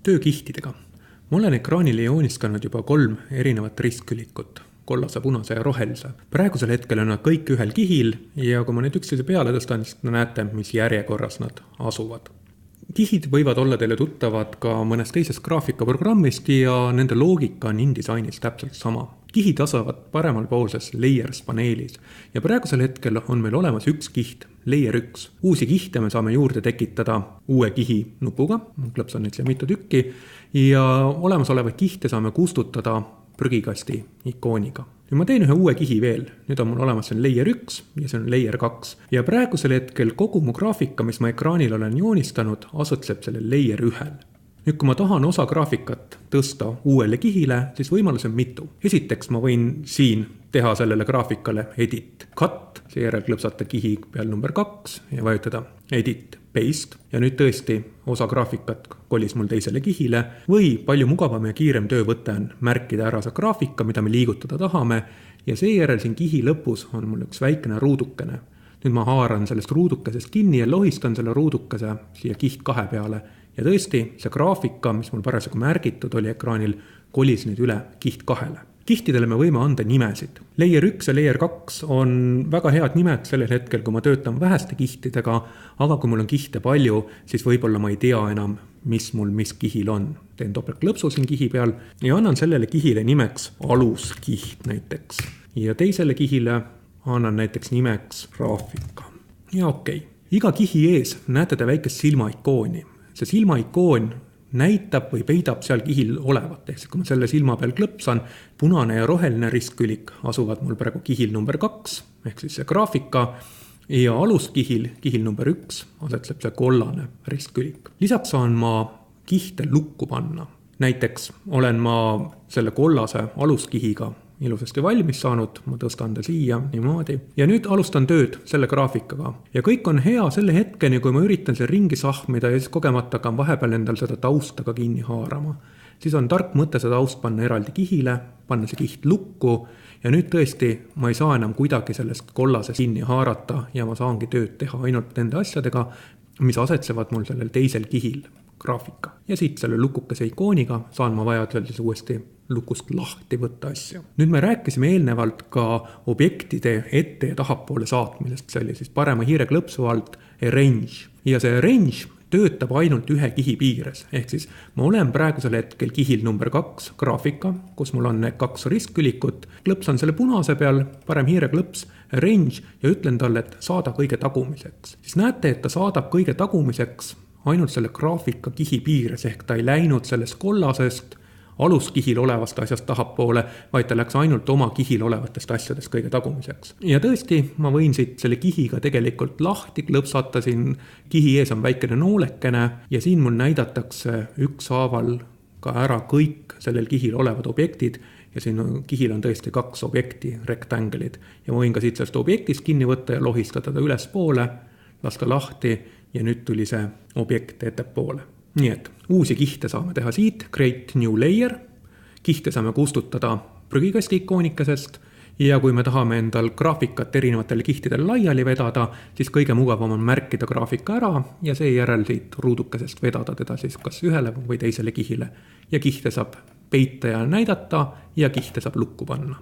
töökihtidega. Ma olen ekraanile joonistanud juba 3 erinevat ristkülikut, kollase, punase ja rohelise. Praegusel hetkel on nad kõik ühel kihil ja kui ma neid üksteise peale tõstan, siis näete, mis järjekorras nad asuvad. Kihid võivad olla teile tuttavad ka mõnest teisest graafikaprogrammist ja nende loogika on InDesainis täpselt sama. Kihid asuvad paremalpoolses Layers paneelis ja praegusel hetkel on meil olemas üks kiht, Layer 1. Uusi kihte me saame juurde tekitada uue kihi nupuga, klõpsan neid siia mitu tükki, ja olemasolevaid kihte saame kustutada prügikasti ikooniga. Nüüd ma teen ühe uue kihi veel, nüüd on mul olemas see Layer 1 ja see on Layer 2 ja praegusel hetkel kogu mu graafika, mis ma ekraanil olen joonistanud, asutseb selle Layer 1. Nüüd kui ma tahan osa graafikat tõsta uuele kihile, siis võimalus on mitu. Esiteks ma võin siin teha sellele graafikale edit, cut, seejärel klõpsata kihi peal number 2 ja vajutada edit, paste ja nüüd tõesti osa graafikat kolis mul teisele kihile või palju mugavam ja kiirem töövõte on märkida ära see graafika, mida me liigutada tahame ja seejärel siin kihi lõpus on mul üks väikene ruudukene. Nüüd ma haaran sellest ruudukesest kinni ja lohistan selle ruudukese siia kiht 2 peale ja tõesti see graafika, mis mul parasjagu märgitud oli ekraanil, kolis nüüd üle kiht 2. Kihtidele me võime anda nimesid. Layer 1 ja Layer 2 on väga head nimed sellel hetkel, kui ma töötan väheste kihtidega, aga kui mul on kihte palju, siis võib-olla ma ei tea enam, mis mul mis kihil on. Teen topeltklõpsu siin kihi peal ja annan sellele kihile nimeks aluskiht näiteks. Ja teisele kihile annan näiteks nimeks graafika. Ja okei. Iga kihi ees näete te väikest silmaikooni. See silmaikoon näitab või peidab seal kihil olevat. Ehk kui ma selle silma peal klõpsan, punane ja roheline ristkülik asuvad mul praegu kihil number 2, ehk siis see graafika, ja aluskihil, kihil number 1, asetseb see kollane ristkülik. Lisaks saan ma kihte lukku panna. Näiteks olen ma selle kollase aluskihiga ilusasti valmis saanud, ma tõstan ta siia niimoodi ja nüüd alustan tööd selle graafikaga ja kõik on hea selle hetkeni, kui ma üritan see ringi sahmida ja siis kogemata hakkan vahepeal endal seda tausta ka kinni haarama. Siis on tark mõte seda taust panna eraldi kihile, panna see kiht lukku ja nüüd tõesti ma ei saa enam kuidagi sellest kollasest kinni haarata ja ma saangi tööd teha ainult nende asjadega, mis asetsevad mul sellel teisel kihil graafika. Ja siit selle lukukese ikooniga saan ma vajadusel siis uuesti lukust lahti võtta asju. Nüüd me rääkisime eelnevalt ka objektide ette ja tahapoole saatmisest, see oli siis parema hiireklõpsu alt arrange. Ja see arrange töötab ainult ühe kihi piires, ehk siis ma olen praegusel hetkel kihil number 2 graafika, kus mul on need 2 ristkülikut, klõpsan selle punase peal, parem hiireklõps, arrange ja ütlen talle, et saada kõige tagumiseks. Siis näete, et ta saadab kõige tagumiseks ainult selle graafika kihi piires, ehk ta ei läinud sellest kollasest aluskihil olevast asjast tahapoole, vaid ta läks ainult oma kihil olevatest asjadest kõige tagumiseks. Ja tõesti, ma võin siit selle kihiga tegelikult lahti klõpsata, siin kihi ees on väikene noolekene ja siin mul näidatakse ükshaaval ka ära kõik sellel kihil olevad objektid ja siin kihil on tõesti 2 objekti, rektangleid ja ma võin ka siit sellest objektist kinni võtta ja lohistada ta üles poole, lasta lahti ja nüüd tuli see objekt ettepoole. Nii et uusi kihte saame teha siit, create new layer, kihte saame kustutada prügikasti ikoonikesest ja kui me tahame endal graafikat erinevatele kihtidele laiali vedada, siis kõige mugavam on märkida graafika ära ja seejärel siit ruudukesest vedada teda siis kas ühele või teisele kihile ja kihte saab peita ja näidata ja kihte saab lukku panna.